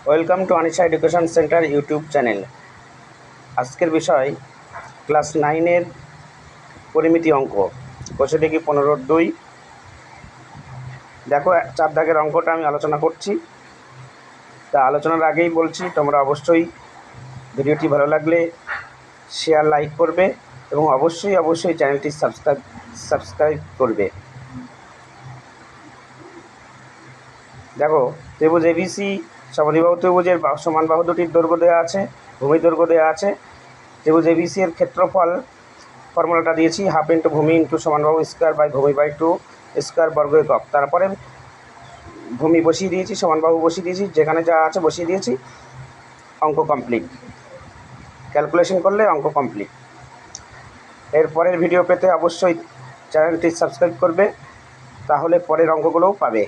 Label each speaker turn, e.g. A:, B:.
A: Welcome to Anisha education centre YouTube channel. আজকের বিষয় class 9-এর পরিমিতি অঙ্ক, কোষে দেখি 15-2। দেখো, 4 দাগের অঙ্কটা আমি আলোচনা করছি। তা আলোচনার আগেই বলছি, তোমরা অবশ্যই ভিডিওটি ভালো লাগলে শেয়ার, লাইক করবে এবং অবশ্যই চ্যানেলটি সাবস্ক্রাইব করবে। দেখো, ত্রিভুজ এবিসি সমদ্বিবাহু ত্রিভুজের সমান বাহু দুটির দৈর্ঘ্য দেওয়া আছে, ভূমি দৈর্ঘ্য দেওয়া আছে। ত্রিভুজ এবিসি এর ক্ষেত্রফল ফর্মুলাটা দিয়েছি, হাফ ইন্টু ভূমি ইন্টু সমানবাহু স্কোয়ার বাই ভূমি বাই 2 স্কোয়ার বর্গ একক। তারপরে ভূমি বসিয়ে দিয়েছি, সমানবাহু বসিয়ে দিয়েছি, যেখানে যা আছে বসিয়ে দিয়েছি। অঙ্ক কমপ্লিট। ক্যালকুলেশন করলে অঙ্ক কমপ্লিট। এর পরের ভিডিও পেতে অবশ্যই চ্যানেলটি সাবস্ক্রাইব করবে, তাহলে পরের অঙ্কগুলোও পাবে।